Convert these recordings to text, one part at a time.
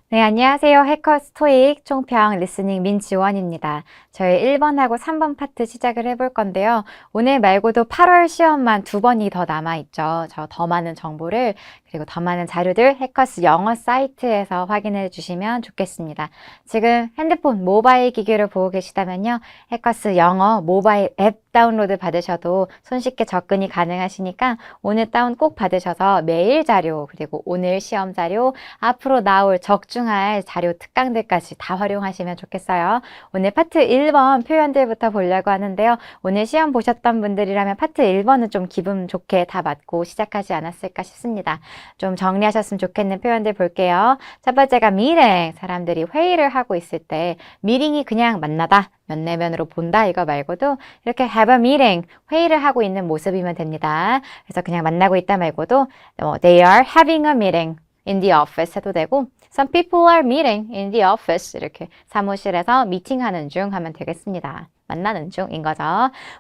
네, 안녕하세요. 해커스 토익 총평 리스닝 민지원입니다. 저희 1번하고 3번 파트 시작을 해볼 건데요. 오늘 말고도 8월 시험만 2번이 더 남아있죠. 저 더 많은 정보를 그리고 더 많은 자료들 해커스 영어 사이트에서 확인해 주시면 좋겠습니다. 지금 핸드폰 모바일 기기를 보고 계시다면요. 해커스 영어 모바일 앱 다운로드 받으셔도 손쉽게 접근이 가능하시니까 오늘 다운 꼭 받으셔서 매일 자료 그리고 오늘 시험 자료 앞으로 나올 적중할 자료 특강들까지 다 활용하시면 좋겠어요. 오늘 파트 1번 표현들부터 보려고 하는데요. 오늘 시험 보셨던 분들이라면 파트 1번은 좀 기분 좋게 다 맞고 시작하지 않았을까 싶습니다. 좀 정리하셨으면 좋겠는 표현들 볼게요. 첫 번째가 meeting, 사람들이 회의를 하고 있을 때 미팅이 그냥 만나다, 면대면으로 본다 이거 말고도 이렇게 have a meeting, 회의를 하고 있는 모습이면 됩니다. 그래서 그냥 만나고 있다 말고도 they are having a meeting in the office 해도 되고 some people are meeting in the office 이렇게 사무실에서 미팅하는 중 하면 되겠습니다. 만나는 중인 거죠.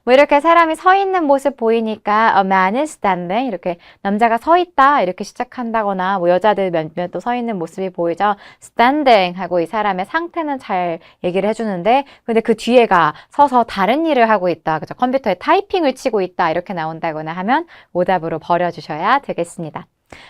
뭐 이렇게 사람이 서 있는 모습 보이니까 a man is standing 이렇게 남자가 서 있다 이렇게 시작한다거나 뭐 여자들 몇몇 또 서 있는 모습이 보이죠. standing 하고 이 사람의 상태는 잘 얘기를 해주는데 근데 그 뒤에가 서서 다른 일을 하고 있다. 그죠? 컴퓨터에 타이핑을 치고 있다 이렇게 나온다거나 하면 오답으로 버려주셔야 되겠습니다.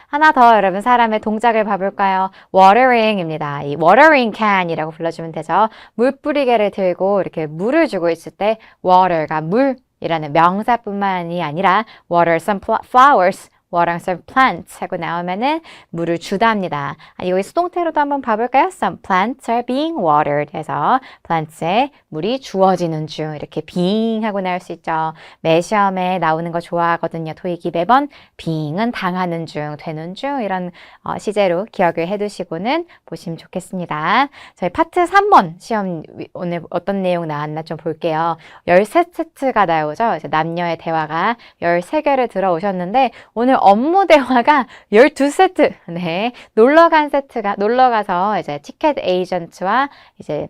하나 더 여러분 사람의 동작을 봐볼까요? watering입니다. 이 watering can이라고 불러주면 되죠. 물 뿌리개를 들고 이렇게 물을 주고 있을 때 water가 물이라는 명사뿐만이 아니라 water some flowers water some plants 하고 나오면은 물을 주다입니다. 여기 수동태로도 한번 봐볼까요? Some plants are being watered 해서 plants에 물이 주어지는 중 이렇게 being 하고 나올 수 있죠. 매 시험에 나오는 거 좋아하거든요. 토익이 매번 being은 당하는 중, 되는 중 이런 시제로 기억을 해두시고는 보시면 좋겠습니다. 저희 파트 3번 시험 오늘 어떤 내용 나왔나 좀 볼게요. 13세트가 나오죠. 이제 남녀의 대화가 13개를 들어오셨는데 오늘 업무 대화가 12세트. 네. 놀러 가서 이제 티켓 에이전트와 이제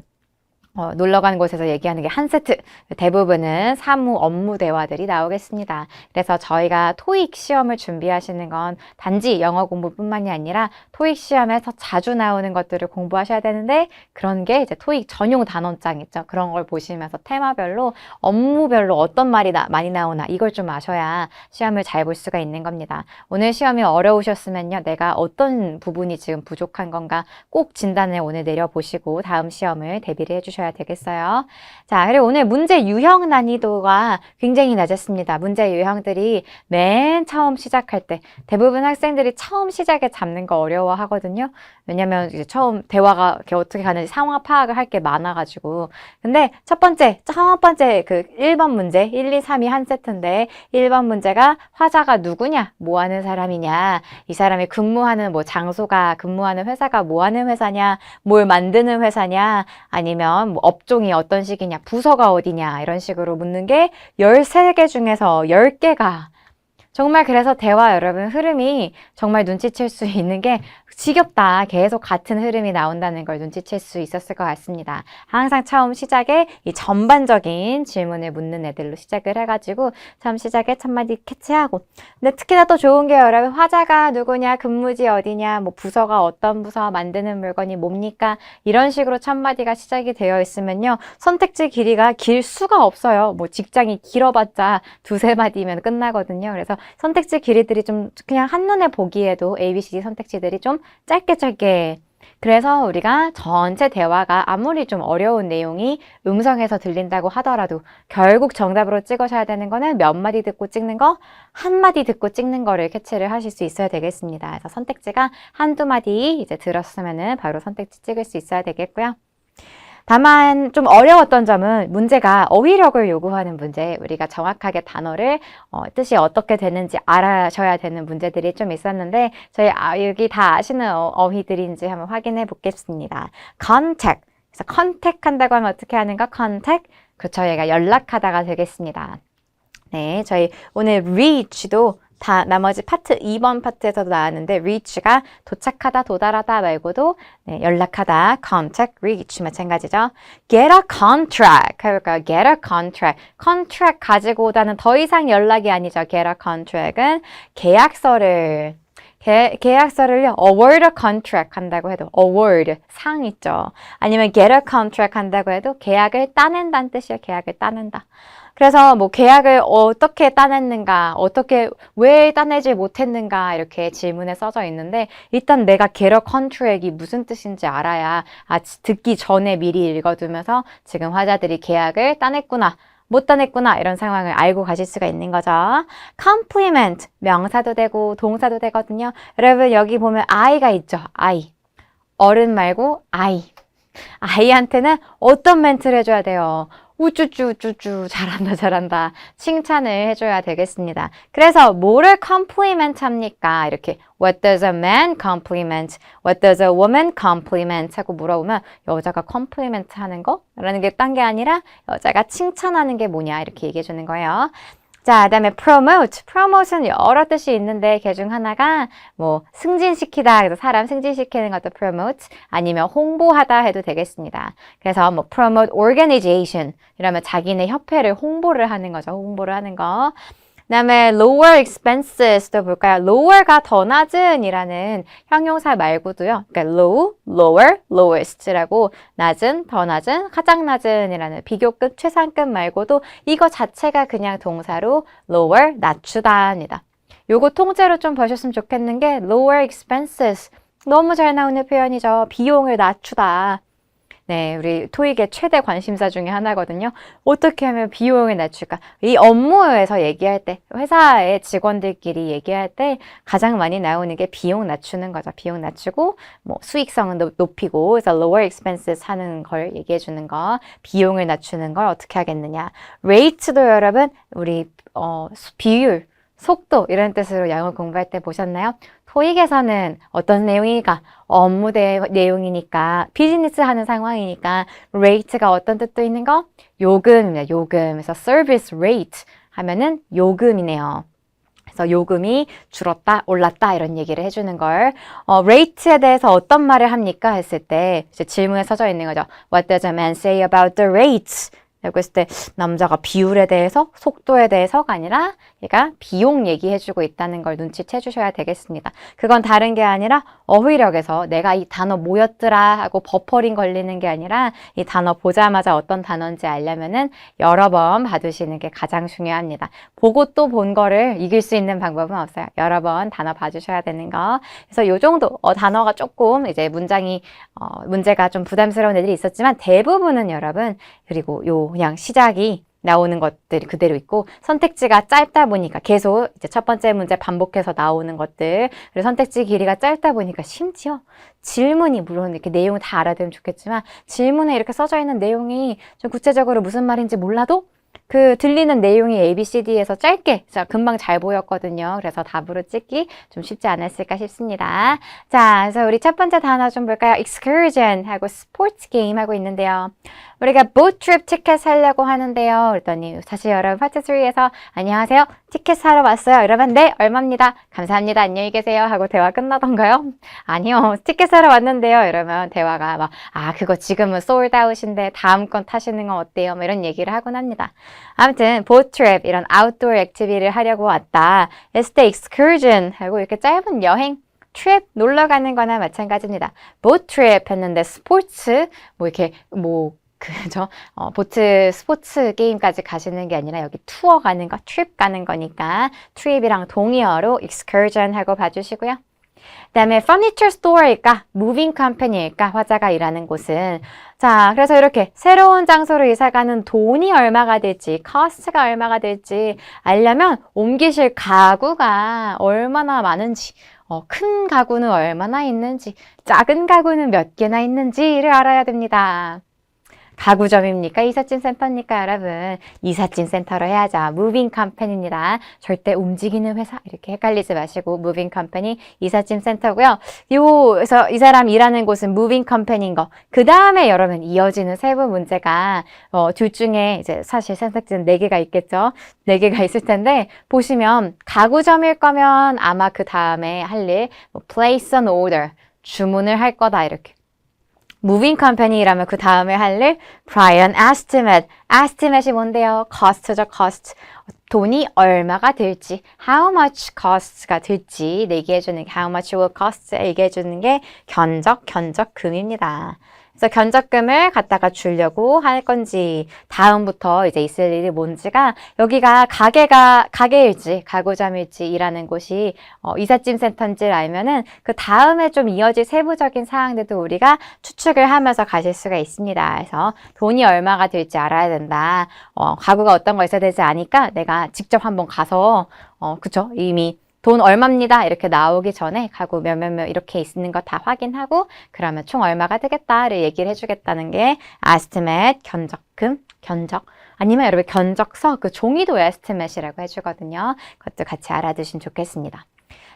놀러 간 곳에서 얘기하는 게 한 세트. 대부분은 사무 업무 대화들이 나오겠습니다. 그래서 저희가 토익 시험을 준비하시는 건 단지 영어 공부뿐만이 아니라 토익 시험에서 자주 나오는 것들을 공부하셔야 되는데 그런 게 이제 토익 전용 단원장 있죠. 그런 걸 보시면서 테마별로 업무별로 어떤 말이 많이 나오나 이걸 좀 아셔야 시험을 잘 볼 수가 있는 겁니다. 오늘 시험이 어려우셨으면요. 내가 어떤 부분이 지금 부족한 건가 꼭 진단을 오늘 내려보시고 다음 시험을 대비를 해주셔야 되겠어요. 자, 그리고 오늘 문제 유형 난이도가 굉장히 낮았습니다. 문제 유형들이 맨 처음 시작할 때 대부분 학생들이 처음 시작에 잡는 거 어려워하거든요. 왜냐면 이제 처음 대화가 이렇게 어떻게 가는지 상황 파악을 할 게 많아가지고. 근데 첫 번째 그 1번 문제 1, 2, 3이 한 세트인데 1번 문제가 화자가 누구냐? 뭐 하는 사람이냐? 이 사람이 근무하는 뭐 장소가 근무하는 회사가 뭐 하는 회사냐? 뭘 만드는 회사냐? 아니면 뭐 업종이 어떤 식이냐, 부서가 어디냐 이런 식으로 묻는 게 13개 중에서 10개가 정말 그래서 대화 여러분 흐름이 정말 눈치챌 수 있는 게 지겹다. 계속 같은 흐름이 나온다는 걸 눈치챌 수 있었을 것 같습니다. 항상 처음 시작에 이 전반적인 질문을 묻는 애들로 시작을 해가지고 처음 시작에 첫 마디 캐치하고 근데 특히나 또 좋은 게 여러분 화자가 누구냐, 근무지 어디냐, 뭐 부서가 어떤 부서, 만드는 물건이 뭡니까 이런 식으로 첫 마디가 시작이 되어 있으면요. 선택지 길이가 길 수가 없어요. 뭐 직장이 길어봤자 두세 마디면 끝나거든요. 그래서 선택지 길이들이 좀 그냥 한눈에 보기에도 ABCD 선택지들이 좀 짧게 그래서 우리가 전체 대화가 아무리 좀 어려운 내용이 음성에서 들린다고 하더라도 결국 정답으로 찍으셔야 되는 거는 몇 마디 듣고 찍는 거, 한 마디 듣고 찍는 거를 캐치를 하실 수 있어야 되겠습니다. 그래서 선택지가 한두 마디 이제 들었으면은 바로 선택지 찍을 수 있어야 되겠고요. 다만 좀 어려웠던 점은 문제가 어휘력을 요구하는 문제, 우리가 정확하게 단어를 뜻이 어떻게 되는지 알아셔야 되는 문제들이 좀 있었는데 저희 여기 다 아시는 어휘들인지 한번 확인해 보겠습니다. contact, 그래서 contact 한다고 하면 어떻게 하는가? contact, 그렇죠. 얘가 연락하다가 되겠습니다. 네, 저희 오늘 reach도 다 나머지 파트 2번 파트에서도 나왔는데 reach가 도착하다, 도달하다 말고도 네, 연락하다, contact, reach 마찬가지죠. get a contract 해볼까요? get a contract. contract 가지고 오다는 더 이상 연락이 아니죠. get a contract은 계약서를 계약서를요, award a contract 한다고 해도 award, 상 있죠. 아니면 get a contract 한다고 해도 계약을 따낸다는 뜻이에요. 계약을 따낸다. 그래서 뭐 계약을 어떻게 따냈는가, 왜 따내지 못했는가 이렇게 질문에 써져 있는데 일단 내가 get a contract이 무슨 뜻인지 알아야 듣기 전에 미리 읽어두면서 지금 화자들이 계약을 따냈구나. 못 따냈구나 이런 상황을 알고 가실 수가 있는 거죠. compliment 명사도 되고 동사도 되거든요. 여러분 여기 보면 I가 있죠. I. 어른 말고 I. 아이한테는 어떤 멘트를 해줘야 돼요? 우쭈쭈 우쭈쭈 잘한다 칭찬을 해줘야 되겠습니다. 그래서 뭐를 compliment 합니까? 이렇게 What does a man compliment? What does a woman compliment? 하고 물어보면 여자가 compliment 하는 거? 라는 게 딴 게 아니라 여자가 칭찬하는 게 뭐냐 이렇게 얘기해 주는 거예요. 자, 그다음에 promote. promote는 여러 뜻이 있는데 그 중 하나가 뭐 승진시키다, 그래서 사람 승진시키는 것도 promote, 아니면 홍보하다 해도 되겠습니다. 그래서 뭐 promote organization 이러면 자기네 협회를 홍보를 하는 거죠. 홍보를 하는 거. 그다음에 lower expenses도 볼까요? lower가 더 낮은 이라는 형용사 말고도요. 그러니까 low, lower, lowest라고 낮은, 더 낮은, 가장 낮은 이라는 비교급, 최상급 말고도 이거 자체가 그냥 동사로 lower, 낮추다입니다. 요거 통째로 좀 보셨으면 좋겠는 게 lower expenses. 너무 잘 나오는 표현이죠. 비용을 낮추다. 네, 우리 토익의 최대 관심사 중에 하나거든요. 어떻게 하면 비용을 낮출까? 이 업무에서 얘기할 때, 회사의 직원들끼리 얘기할 때 가장 많이 나오는 게 비용 낮추는 거죠. 비용 낮추고, 뭐 수익성은 높이고, 그래서 lower expenses 하는 걸 얘기해 주는 거, 비용을 낮추는 걸 어떻게 하겠느냐. rate도 여러분, 우리 비율, 속도 이런 뜻으로 영어 공부할 때 보셨나요? 토익에서는 어떤 내용이니까 업무 내용이니까 비즈니스 하는 상황이니까 rate가 어떤 뜻도 있는 거? 요금입니다. 요금. 그래서 service rate 하면은 요금이네요. 그래서 요금이 줄었다, 올랐다 이런 얘기를 해주는 걸 rate에 대해서 어떤 말을 합니까? 했을 때 이제 질문에 써져 있는 거죠. What does a man say about the rates? 라고 했을 때 남자가 비율에 대해서, 속도에 대해서가 아니라 얘가 비용 얘기해주고 있다는 걸 눈치채 주셔야 되겠습니다. 그건 다른 게 아니라 어휘력에서 내가 이 단어 뭐였더라 하고 버퍼링 걸리는 게 아니라 이 단어 보자마자 어떤 단어인지 알려면은 여러 번 봐두시는 게 가장 중요합니다. 보고 또 본 거를 이길 수 있는 방법은 없어요. 여러 번 단어 봐주셔야 되는 거. 그래서 요 정도 단어가 조금 이제 문제가 좀 부담스러운 애들이 있었지만 대부분은 여러분 그리고 그냥 시작이 나오는 것들이 그대로 있고 선택지가 짧다 보니까 계속 이제 첫 번째 문제 반복해서 나오는 것들 그리고 선택지 길이가 짧다 보니까 심지어 질문이 물론 이렇게 내용을 다 알아들으면 좋겠지만 질문에 이렇게 써져 있는 내용이 좀 구체적으로 무슨 말인지 몰라도 그 들리는 내용이 ABCD에서 짧게 금방 잘 보였거든요. 그래서 답으로 찍기 좀 쉽지 않았을까 싶습니다. 자, 그래서 우리 첫 번째 단어 좀 볼까요? excursion 하고 스포츠 게임 하고 있는데요. 우리가 boat trip 티켓 사려고 하는데요. 그랬더니 사실 여러분 파트 3에서 안녕하세요. 티켓 사러 왔어요. 이러면 네, 얼마입니다. 감사합니다. 안녕히 계세요. 하고 대화 끝나던가요? 아니요. 티켓 사러 왔는데요. 이러면 대화가 막 그거 지금은 sold out인데 다음 건 타시는 건 어때요? 뭐 이런 얘기를 하곤 합니다. 아무튼 boat trip 이런 outdoor activity를 하려고 왔다. 했을 때 excursion 하고 이렇게 짧은 여행 트립 놀러 가는 거나 마찬가지입니다. boat trip 했는데 스포츠 그죠? 보트 스포츠 게임까지 가시는 게 아니라 여기 투어 가는 거, 트립 가는 거니까 트립이랑 동의어로 excursion 하고 봐주시고요. 그 다음에 furniture store일까? moving company일까? 화자가 일하는 곳은. 자, 그래서 이렇게 새로운 장소로 이사 가는 돈이 얼마가 될지, cost가 얼마가 될지 알려면 옮기실 가구가 얼마나 많은지, 큰 가구는 얼마나 있는지, 작은 가구는 몇 개나 있는지를 알아야 됩니다. 가구점입니까? 이삿짐 센터입니까? 여러분 이삿짐 센터로 해야죠. 무빙 컴퍼니입니다. 절대 움직이는 회사 이렇게 헷갈리지 마시고 무빙 컴퍼니 이삿짐 센터고요. 그래서 이 사람 일하는 곳은 무빙 컴퍼니인 거. 그 다음에 여러분 이어지는 세부 문제가 둘 중에 이제 사실 선택지는 4개가 있겠죠. 4개가 있을 텐데 보시면 가구점일 거면 아마 그 다음에 할 일 place an order 주문을 할 거다 이렇게. Moving company라면 그 다음에 할 일, prior estimate. estimate이 뭔데요? cost죠, cost. 돈이 얼마가 들지, how much cost가 들지 얘기해주는 게 how much will cost 얘기해주는 게 견적금입니다. 그래서 견적금을 갖다가 주려고 할 건지 다음부터 이제 있을 일이 뭔지가 여기가 가게일지 가구점일지 일하는 곳이 이삿짐 센터인지를 알면은 그 다음에 좀 이어질 세부적인 사항들도 우리가 추측을 하면서 가실 수가 있습니다. 그래서 돈이 얼마가 들지 알아야 된다. 가구가 어떤 거 있어야 되지 아니까 내가 직접 한번 가서 그쵸? 이미 돈 얼마입니다. 이렇게 나오기 전에 가구 몇몇몇 이렇게 있는 거 다 확인하고 그러면 총 얼마가 되겠다를 얘기를 해주겠다는 게 estimate, 견적금, 견적 아니면 여러분 견적서 그 종이도 estimate이라고 해주거든요. 그것도 같이 알아두시면 좋겠습니다.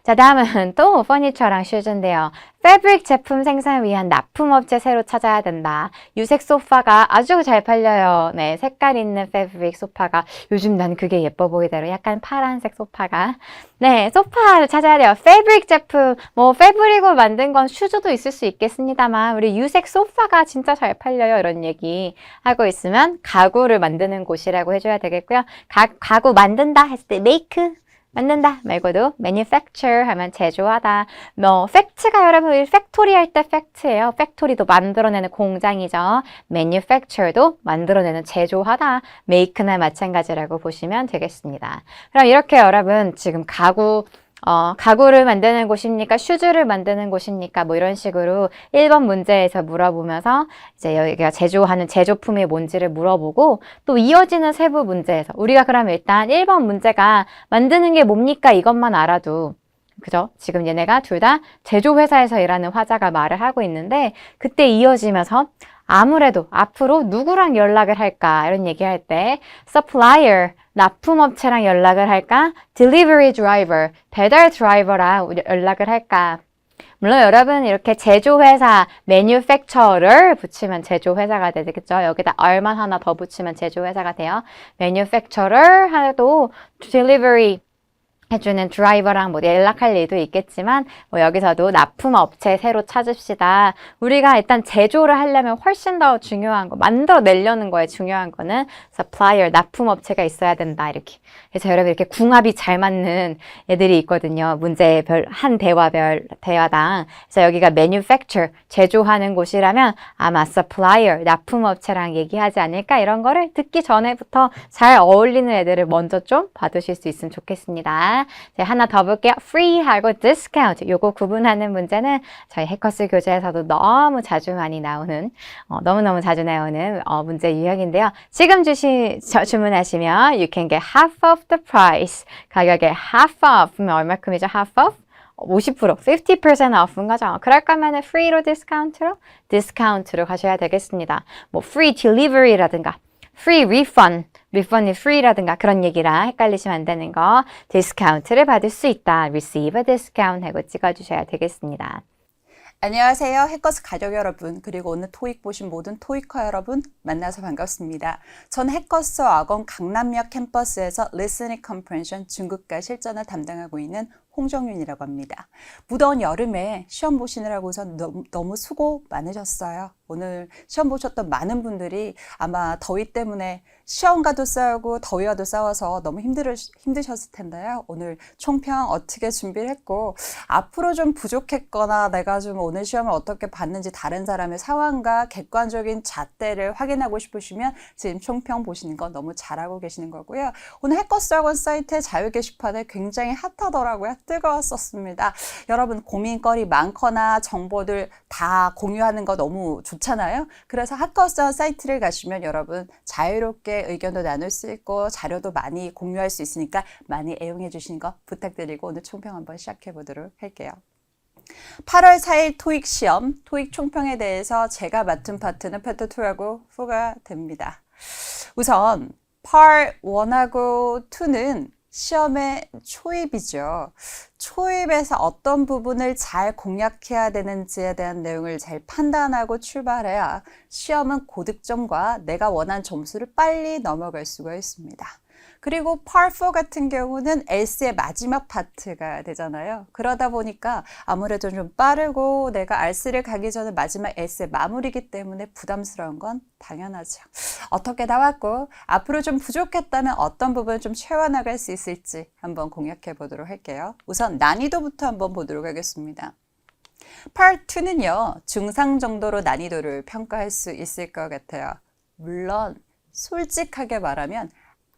자, 다음은 또 퍼니처랑 슈즈인데요. 패브릭 제품 생산을 위한 납품업체 새로 찾아야 된다. 유색 소파가 아주 잘 팔려요. 네, 색깔 있는 패브릭 소파가 요즘 난 그게 예뻐 보이더라고요. 약간 파란색 소파가. 네, 소파를 찾아야 돼요. 패브릭 제품, 뭐 패브릭으로 만든 건 슈즈도 있을 수 있겠습니다만 우리 유색 소파가 진짜 잘 팔려요. 이런 얘기 하고 있으면 가구를 만드는 곳이라고 해줘야 되겠고요. 가구 만든다 했을 때 make 만든다 말고도 manufacture 하면 제조하다. 뭐 fact가 여러분 팩토리 할 때 fact예요. 팩토리도 만들어내는 공장이죠. manufacture도 만들어내는 제조하다. make나 마찬가지라고 보시면 되겠습니다. 그럼 이렇게 여러분 지금 가구를 만드는 곳입니까? 슈즈를 만드는 곳입니까? 뭐 이런 식으로 1번 문제에서 물어보면서 이제 여기가 제조하는 제조품이 뭔지를 물어보고 또 이어지는 세부 문제에서 우리가 그러면 일단 1번 문제가 만드는 게 뭡니까? 이것만 알아도 그죠? 지금 얘네가 둘 다 제조회사에서 일하는 화자가 말을 하고 있는데 그때 이어지면서 아무래도 앞으로 누구랑 연락을 할까 이런 얘기할 때 supplier 납품업체랑 연락을 할까? delivery driver 배달 드라이버랑 연락을 할까? 물론 여러분 이렇게 제조회사 manufacturer 붙이면 제조회사가 되겠죠. 여기다 r만 하나 더 붙이면 제조회사가 돼요. manufacturer 하도 delivery 해주는 드라이버랑 뭐 연락할 일도 있겠지만 뭐 여기서도 납품업체 새로 찾읍시다. 우리가 일단 제조를 하려면 훨씬 더 중요한 거 만들어내려는 거에 중요한 거는 supplier 납품업체가 있어야 된다 이렇게. 그래서 여러분 이렇게 궁합이 잘 맞는 애들이 있거든요. 문제별 한 대화당. 그래서 여기가 manufacture 제조하는 곳이라면 아마 supplier 납품업체랑 얘기하지 않을까 이런 거를 듣기 전에부터 잘 어울리는 애들을 먼저 좀 봐두실 수 있으면 좋겠습니다. 자, 하나 더 볼게요. free하고 discount 요거 구분하는 문제는 저희 해커스 교재에서도 너무 자주 많이 나오는 너무너무 자주 나오는 문제 유형인데요. 지금 주문하시면 you can get half of the price 가격의 half off면 얼마큼이죠? half off? 50%, 50% off인 거죠. 그럴 거면 free로 discount로 가셔야 되겠습니다. 뭐 free delivery라든가 free refund, refund이 free라든가 그런 얘기랑 헷갈리시면 안 되는 거 디스카운트를 받을 수 있다. receive a discount 하고 찍어주셔야 되겠습니다. 안녕하세요. 해커스 가족 여러분, 그리고 오늘 토익 보신 모든 토익커 여러분 만나서 반갑습니다. 전 해커스 학원 강남역 캠퍼스에서 listening comprehension 중급과 실전을 담당하고 있는 홍정윤이라고 합니다. 무더운 여름에 시험 보시느라고서 너무 수고 많으셨어요. 오늘 시험 보셨던 많은 분들이 아마 더위 때문에 시험과도 싸우고 더위와도 싸워서 너무 힘드셨을 텐데요. 오늘 총평 어떻게 준비를 했고 앞으로 좀 부족했거나 내가 좀 오늘 시험을 어떻게 봤는지 다른 사람의 상황과 객관적인 잣대를 확인하고 싶으시면 지금 총평 보시는 거 너무 잘하고 계시는 거고요. 오늘 해커스 학원 사이트의 자유 게시판에 굉장히 핫하더라고요. 뜨거웠었습니다. 여러분 고민거리 많거나 정보들 다 공유하는 거 너무 좋잖아요. 그래서 해커스 학원 사이트를 가시면 여러분 자유롭게 의견도 나눌 수 있고 자료도 많이 공유할 수 있으니까 많이 애용해 주시는 거 부탁드리고 오늘 총평 한번 시작해 보도록 할게요. 8월 4일 토익 시험, 토익 총평에 대해서 제가 맡은 파트는 파트 2하고 4가 됩니다. 우선 Part 1하고 2는 시험의 초입이죠. 초입에서 어떤 부분을 잘 공략해야 되는지에 대한 내용을 잘 판단하고 출발해야 시험은 고득점과 내가 원하는 점수를 빨리 넘어갈 수가 있습니다. 그리고 Part 4 같은 경우는 else의 마지막 파트가 되잖아요. 그러다 보니까 아무래도 좀 빠르고 내가 else를 가기 전에 마지막 else의 마무리이기 때문에 부담스러운 건 당연하죠. 어떻게 나왔고 앞으로 좀 부족했다면 어떤 부분을 좀 채워나갈 수 있을지 한번 공략해 보도록 할게요. 우선 난이도부터 한번 보도록 하겠습니다. Part 2는요, 중상 정도로 난이도를 평가할 수 있을 것 같아요. 물론 솔직하게 말하면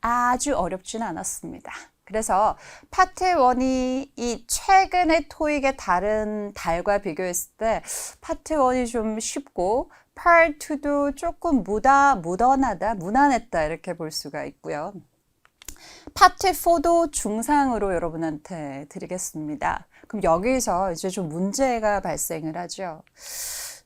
아주 어렵지는 않았습니다. 그래서 파트 1이 이 최근의 토익의 다른 달과 비교했을 때 파트 1이 좀 쉽고 파트 2도 조금 무난했다 이렇게 볼 수가 있고요. 파트 4도 중상으로 여러분한테 드리겠습니다. 그럼 여기서 이제 좀 문제가 발생을 하죠.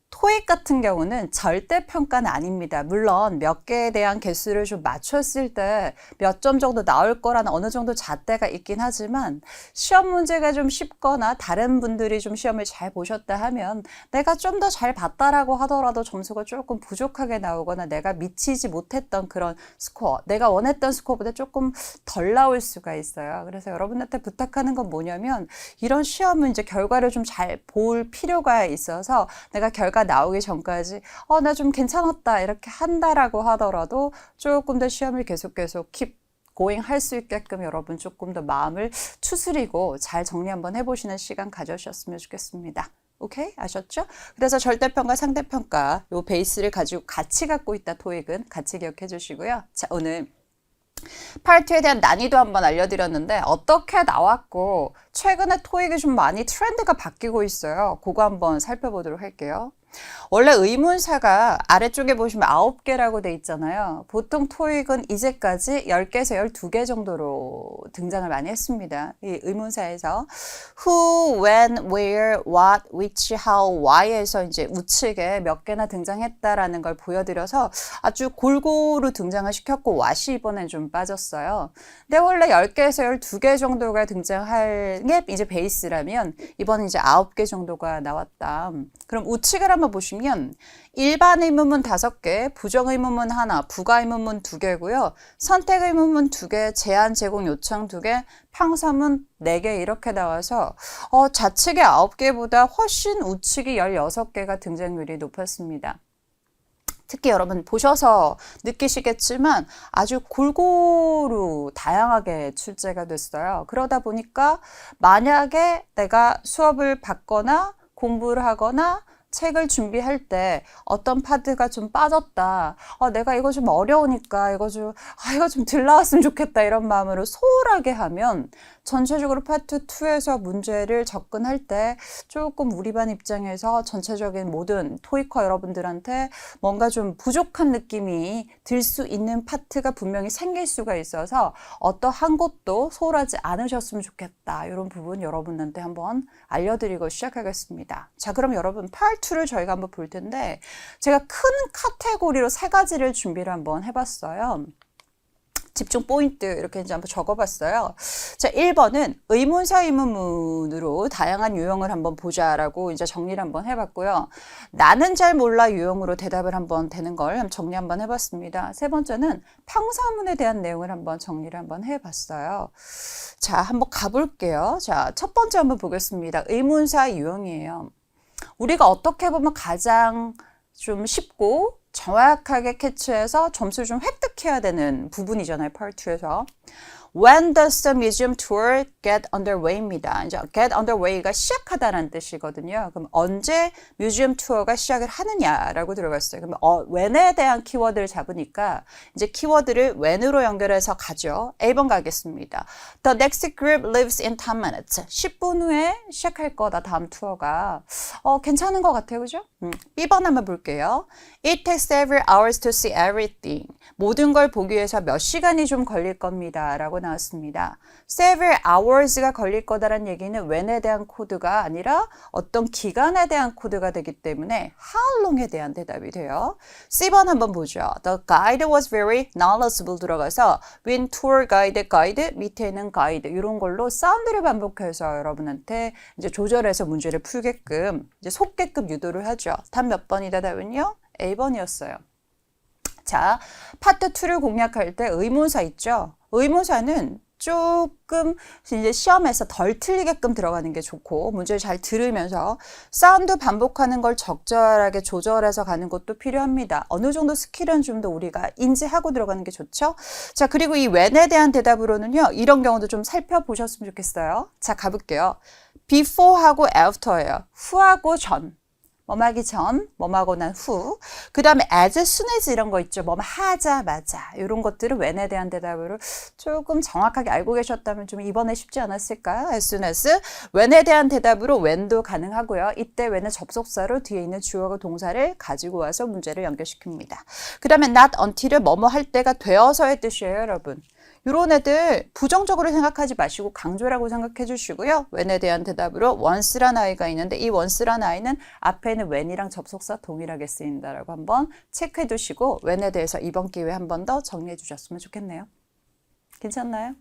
토익 같은 경우는 절대 평가는 아닙니다. 물론 몇 개에 대한 개수를 좀 맞췄을 때 몇 점 정도 나올 거라는 어느 정도 잣대가 있긴 하지만 시험 문제가 좀 쉽거나 다른 분들이 좀 시험을 잘 보셨다 하면 내가 좀 더 잘 봤다라고 하더라도 점수가 조금 부족하게 나오거나 내가 미치지 못했던 그런 스코어, 내가 원했던 스코어보다 조금 덜 나올 수가 있어요. 그래서 여러분한테 부탁하는 건 뭐냐면 이런 시험은 이제 결과를 좀 잘 볼 필요가 있어서 내가 결과 나오기 전까지 나 좀 괜찮았다 이렇게 한다라고 하더라도 조금 더 시험을 계속 keep going 할 수 있게끔 여러분 조금 더 마음을 추스리고 잘 정리 한번 해보시는 시간 가져주셨으면 좋겠습니다. 오케이? 아셨죠? 그래서 절대평가, 상대평가 요 베이스를 가지고 같이 갖고 있다 토익은 같이 기억해 주시고요. 자, 오늘 파트에 대한 난이도 한번 알려드렸는데 어떻게 나왔고 최근에 토익이 좀 많이 트렌드가 바뀌고 있어요. 그거 한번 살펴보도록 할게요. 원래 의문사가 아래쪽에 보시면 9개라고 돼 있잖아요. 보통 토익은 이제까지 10개에서 12개 정도로 등장을 많이 했습니다. 이 의문사에서 who, when, where, what, which, how, why에서 이제 우측에 몇 개나 등장했다라는 걸 보여드려서 아주 골고루 등장을 시켰고 what이 이번엔 좀 빠졌어요. 근데 원래 10개에서 12개 정도가 등장할 게 이제 베이스라면 이번엔 이제 9개 정도가 나왔다. 그럼 우측을 한번 보시면 일반 의문문 5개, 부정 의문문 1, 부가 의문문 2개고요. 선택 의문문 2개, 제안 제공 요청 2개, 평서문 4개 이렇게 나와서 좌측의 9개보다 훨씬 우측이 16개가 등장률이 높았습니다. 특히 여러분 보셔서 느끼시겠지만 아주 골고루 다양하게 출제가 됐어요. 그러다 보니까 만약에 내가 수업을 받거나 공부를 하거나 책을 준비할 때 어떤 파트가 좀 빠졌다. 내가 이거 좀 어려우니까 이거 좀 덜 나왔으면 좋겠다. 이런 마음으로 소홀하게 하면 전체적으로 파트 2에서 문제를 접근할 때 조금 우리 반 입장에서 전체적인 모든 토익커 여러분들한테 뭔가 좀 부족한 느낌이 들 수 있는 파트가 분명히 생길 수가 있어서 어떠한 것도 소홀하지 않으셨으면 좋겠다. 이런 부분 여러분한테 한번 알려드리고 시작하겠습니다. 자, 그럼 여러분 파트 2를 저희가 한번 볼 텐데 제가 큰 카테고리로 3가지를 준비를 한번 해봤어요. 집중 포인트 이렇게 이제 한번 적어봤어요. 자, 1번은 의문사 의문문으로 다양한 유형을 한번 보자라고 이제 정리를 한번 해봤고요. 나는 잘 몰라 유형으로 대답을 한번 되는 걸 정리 한번 해봤습니다. 3번째는 평사문에 대한 내용을 한번 정리를 한번 해봤어요. 자, 한번 가볼게요. 자, 첫 번째 한번 보겠습니다. 의문사 유형이에요. 우리가 어떻게 보면 가장 좀 쉽고 정확하게 캐치해서 점수를 좀 획득해야 되는 부분이잖아요. Part 2에서. When does the museum tour get underway입니다. 이제 get underway가 시작하다라는 뜻이거든요. 그럼 언제 뮤지엄 투어가 시작을 하느냐라고 들어갔어요. 그럼 when에 대한 키워드를 잡으니까 이제 키워드를 when으로 연결해서 가죠. A번 가겠습니다. The next group leaves in 10 minutes. 10분 후에 시작할 거다. 다음 투어가. 괜찮은 것 같아요. 그죠? B번 한번 볼게요. It takes several hours to see everything. 모든 걸 보기 위해서 몇 시간이 좀 걸릴 겁니다. 라고 나왔습니다. several hours가 걸릴 거다라는 얘기는 when에 대한 코드가 아니라 어떤 기간에 대한 코드가 되기 때문에 how long에 대한 대답이 돼요. C번 한번 보죠. The guide was very knowledgeable 들어가서 when tour guide 밑에 있는 guide 이런 걸로 사운드를 반복해서 여러분한테 이제 조절해서 문제를 풀게끔 이제 속게끔 유도를 하죠. 답 몇 번이다 답은요? A번이었어요. 자, 파트 2를 공략할 때 의문사 있죠? 의무사는 조금 이제 시험에서 덜 틀리게끔 들어가는 게 좋고 문제를 잘 들으면서 사운드 반복하는 걸 적절하게 조절해서 가는 것도 필요합니다. 어느 정도 스킬은 좀 더 우리가 인지하고 들어가는 게 좋죠. 자, 그리고 이 when에 대한 대답으로는요. 이런 경우도 좀 살펴보셨으면 좋겠어요. 자, 가볼게요. before하고 after예요. 후하고 전. 뭐하기 전, 뭐하고 난 후. 그 다음에 as soon as 이런 거 있죠. 뭐 하자마자. 이런 것들은 when에 대한 대답으로 조금 정확하게 알고 계셨다면 좀 이번에 쉽지 않았을까요? as soon as. when에 대한 대답으로 when도 가능하고요. 이때 when은 접속사로 뒤에 있는 주어가 동사를 가지고 와서 문제를 연결시킵니다. 그 다음에 not until은 뭐뭐 할 때가 되어서의 뜻이에요, 여러분. 이런 애들 부정적으로 생각하지 마시고 강조라고 생각해 주시고요. when에 대한 대답으로 once란 아이가 있는데 이 once란 아이는 앞에는 when이랑 접속사 동일하게 쓰인다라고 한번 체크해 두시고 when에 대해서 이번 기회에 한 번 더 정리해 주셨으면 좋겠네요. 괜찮나요?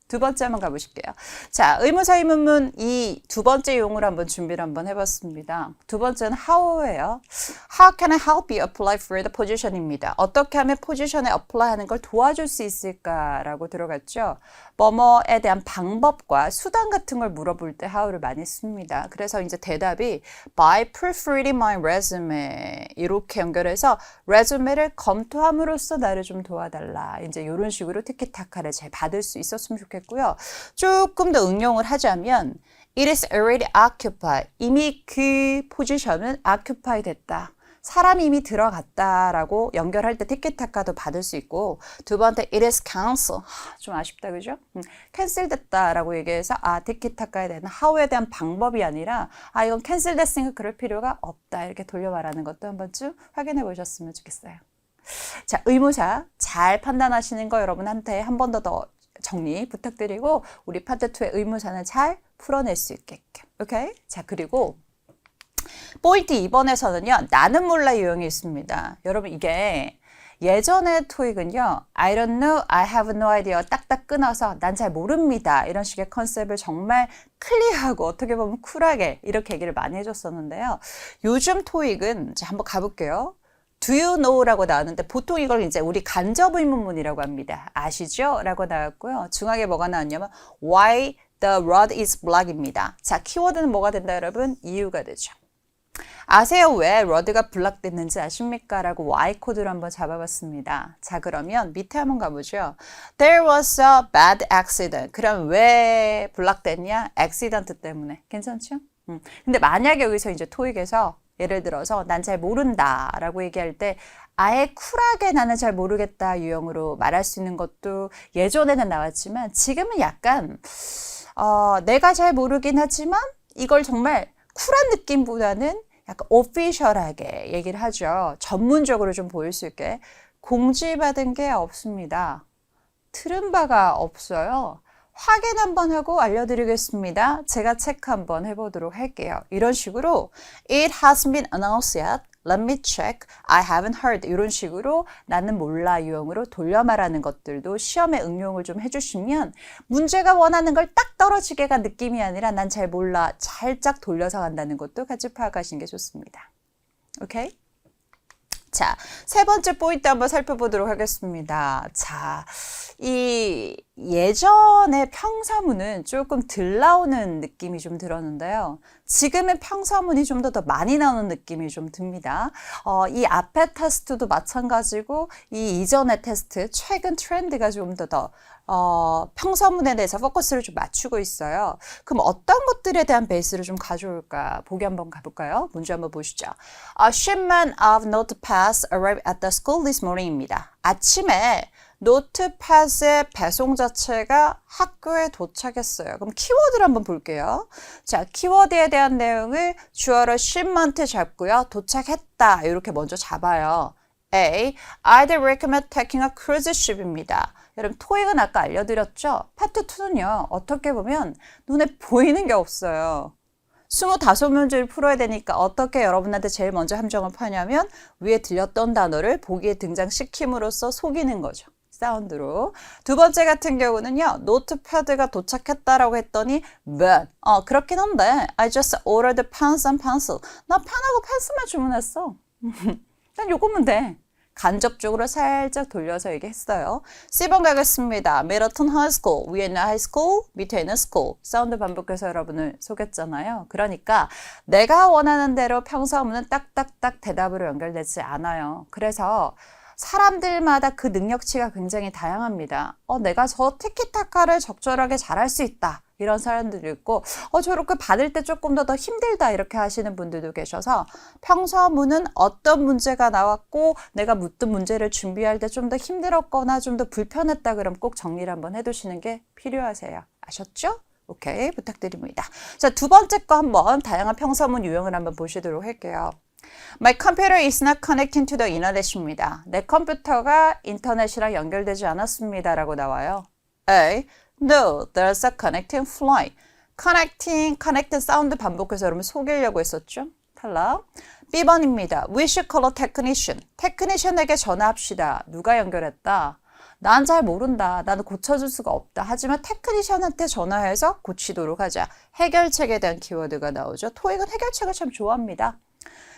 두 번째 한번 가보실게요. 자, 의무사 의문문 이 두 번째 용어를 한번 준비를 한번 해봤습니다. 두 번째는 how예요. How can I help you apply for the position입니다. 어떻게 하면 포지션에 apply 하는 걸 도와줄 수 있을까라고 들어갔죠. 뭐뭐에 대한 방법과 수단 같은 걸 물어볼 때 how를 많이 씁니다. 그래서 이제 대답이 by proofreading my resume 이렇게 연결해서 resume를 검토함으로써 나를 좀 도와달라. 이제 이런 식으로 티키타카를 잘 받을 수 있었으면 좋겠고요. 조금 더 응용을 하자면 It is already occupied. 이미 그 포지션은 occupy 됐다. 사람이 이미 들어갔다라고 연결할 때 티키타카도 받을 수 있고 두 번째 it is cancel. 좀 아쉽다 그죠? 캔슬 됐다라고 얘기해서 티키타카에 대한 how에 대한 방법이 아니라 이건 캔슬 됐으니까 그럴 필요가 없다 이렇게 돌려 말하는 것도 한 번쯤 확인해 보셨으면 좋겠어요. 자, 의무사 잘 판단하시는 거 여러분한테 한 번 더 정리 부탁드리고 우리 파트 2의 의무사는 잘 풀어낼 수 있게끔. 오케이? 자, 그리고 포인트 2번에서는요. 나는 몰라 유형이 있습니다. 여러분 이게 예전에 토익은요. I don't know, I have no idea 딱딱 끊어서 난 잘 모릅니다. 이런 식의 컨셉을 정말 클리어하고 어떻게 보면 쿨하게 이렇게 얘기를 많이 해줬었는데요. 요즘 토익은 자, 한번 가볼게요. Do you know? 라고 나왔는데 보통 이걸 이제 우리 간접 의문문이라고 합니다. 아시죠? 라고 나왔고요. 중앙에 뭐가 나왔냐면 Why the road is black입니다. 자, 키워드는 뭐가 된다 여러분? 이유가 되죠. 아세요? 왜 로드가 블락됐는지 아십니까? 라고 Y 코드로 한번 잡아봤습니다. 자, 그러면 밑에 한번 가보죠. There was a bad accident. 그럼 왜 블락됐냐? accident 때문에. 괜찮죠? 근데 만약에 여기서 이제 토익에서 예를 들어서 난 잘 모른다 라고 얘기할 때 아예 쿨하게 나는 잘 모르겠다 유형으로 말할 수 있는 것도 예전에는 나왔지만 지금은 약간 내가 잘 모르긴 하지만 이걸 정말 쿨한 느낌보다는 약간 오피셜하게 얘기를 하죠. 전문적으로 좀 보일 수 있게. 공지받은 게 없습니다. 들은 바가 없어요. 확인 한번 하고 알려드리겠습니다. 제가 체크 한번 해보도록 할게요. 이런 식으로 It has been announced yet. Let me check. I haven't heard. 이런 식으로 나는 몰라 유형으로 돌려 말하는 것들도 시험에 응용을 좀 해주시면 문제가 원하는 걸 딱 떨어지게 간 느낌이 아니라 난 잘 몰라 살짝 돌려서 간다는 것도 같이 파악하시는 게 좋습니다. 오케이? 자, 세 번째 포인트 한번 살펴보도록 하겠습니다. 자, 이 예전의 평서문은 조금 덜 나오는 느낌이 좀 들었는데요. 지금의 평서문이 좀 더 많이 나오는 느낌이 좀 듭니다. 이 앞의 테스트도 마찬가지고 이 이전의 테스트, 최근 트렌드가 좀 더 평서문에 대해서 포커스를 좀 맞추고 있어요. 그럼 어떤 것들에 대한 베이스를 좀 가져올까? 보기 한번 가볼까요? 문제 한번 보시죠. A shipment of notepads arrived at the school this morning입니다. 아침에 노트패드의 배송 자체가 학교에 도착했어요. 그럼 키워드를 한번 볼게요. 자, 키워드에 대한 내용을 주어로 shipment 잡고요. 도착했다. 이렇게 먼저 잡아요. A. I'd recommend taking a cruise ship입니다. 여러분 토익은 아까 알려드렸죠? 파트 2는요. 어떻게 보면 눈에 보이는 게 없어요. 25문제를 풀어야 되니까 어떻게 여러분한테 제일 먼저 함정을 파냐면 위에 들렸던 단어를 보기에 등장시킴으로써 속이는 거죠. 사운드로. 두 번째 같은 경우는요. 노트패드가 도착했다라고 했더니 but 그렇긴 한데 I just ordered pens and pencil. 나 펜하고 펜슬만 주문했어. 난 요거면 돼. 간접적으로 살짝 돌려서 얘기했어요. C번 가겠습니다. 미들턴 하이스쿨, 위에 있는 하이스쿨, 밑에 있는 스쿨. 사운드 반복해서 여러분을 속였잖아요. 그러니까 내가 원하는 대로 평서문은 딱딱딱 대답으로 연결되지 않아요. 그래서 사람들마다 그 능력치가 굉장히 다양합니다. 내가 저 티키타카를 적절하게 잘할 수 있다. 이런 사람들도 있고 저렇게 받을 때 조금 더 힘들다 이렇게 하시는 분들도 계셔서 평서문은 어떤 문제가 나왔고 내가 묻던 문제를 준비할 때 좀 더 힘들었거나 좀 더 불편했다 그럼 꼭 정리를 한번 해두시는 게 필요하세요. 아셨죠? 오케이, 부탁드립니다. 자, 두 번째 거 한번 다양한 평서문 유형을 한번 보시도록 할게요. My computer is not connecting to the internet입니다. 내 컴퓨터가 인터넷이랑 연결되지 않았습니다. 라고 나와요. A. No, there's a connecting flight. connecting 사운드 반복해서 여러분 속이려고 했었죠? 탈락. B번입니다. We should call a technician. 테크니션에게 전화합시다. 누가 연결했다? 난 잘 모른다. 나는 고쳐줄 수가 없다. 하지만 테크니션한테 전화해서 고치도록 하자. 해결책에 대한 키워드가 나오죠. 토익은 해결책을 참 좋아합니다.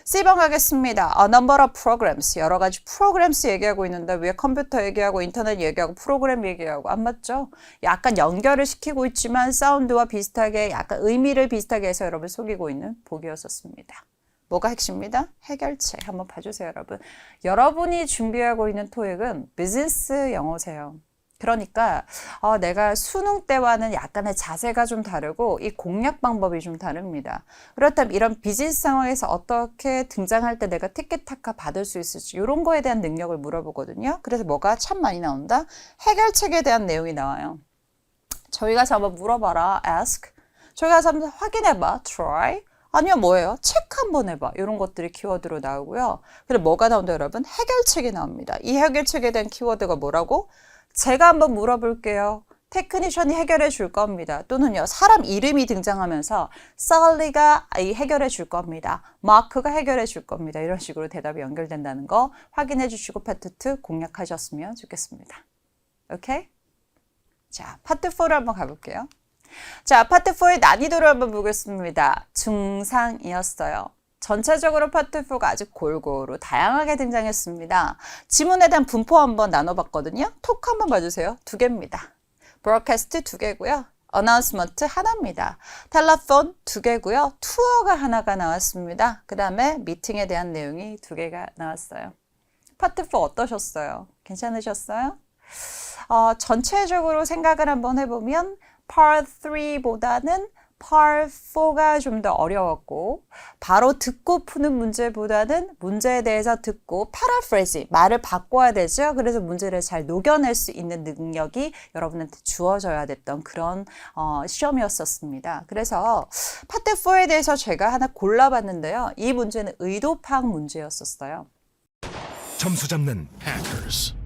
C번 가겠습니다. A number of programs. 여러 가지 programs 얘기하고 있는데 왜 컴퓨터 얘기하고 인터넷 얘기하고 프로그램 얘기하고 안 맞죠? 약간 연결을 시키고 있지만 사운드와 비슷하게 약간 의미를 비슷하게 해서 여러분 속이고 있는 보기였었습니다. 뭐가 핵심입니다? 해결책 한번 봐주세요, 여러분. 여러분이 준비하고 있는 토익은 비즈니스 영어세요. 그러니까 내가 수능 때와는 약간의 자세가 좀 다르고 이 공략 방법이 좀 다릅니다. 그렇다면 이런 비즈니스 상황에서 어떻게 등장할 때 내가 티켓타카 받을 수 있을지 이런 거에 대한 능력을 물어보거든요. 그래서 뭐가 참 많이 나온다? 해결책에 대한 내용이 나와요. 저희 가서 한번 물어봐라, ask. 저희 가서 한번 확인해봐, try. 아니면 뭐예요? 체크 한번 해봐. 이런 것들이 키워드로 나오고요. 그리고 뭐가 나온다, 여러분? 해결책이 나옵니다. 이 해결책에 대한 키워드가 뭐라고? 제가 한번 물어볼게요. 테크니션이 해결해 줄 겁니다. 또는요, 사람 이름이 등장하면서 썰리가 해결해 줄 겁니다. 마크가 해결해 줄 겁니다. 이런 식으로 대답이 연결된다는 거 확인해 주시고 파트 2 공략하셨으면 좋겠습니다. 오케이? 자, 파트 4를 한번 가볼게요. 자, 파트 4의 난이도를 한번 보겠습니다. 중상이었어요. 전체적으로 파트 4가 아주 골고루 다양하게 등장했습니다. 지문에 대한 분포 한번 나눠봤거든요. 토크 한번 봐주세요. 2개입니다. 브로드캐스트 2개고요. 어나운스먼트 하나입니다. 텔레폰 2개고요. 투어가 하나가 나왔습니다. 그 다음에 미팅에 대한 내용이 2개가 나왔어요. 파트 4 어떠셨어요? 괜찮으셨어요? 전체적으로 생각을 한번 해보면 Part 3보다는 Part 4가 좀 더 어려웠고 바로 듣고 푸는 문제보다는 문제에 대해서 듣고 paraphrase, 말을 바꿔야 되죠. 그래서 문제를 잘 녹여낼 수 있는 능력이 여러분한테 주어져야 됐던 그런 시험이었었습니다. 그래서 파트 4에 대해서 제가 하나 골라봤는데요. 이 문제는 의도 파악 문제였었어요. 점수 잡는 Hackers.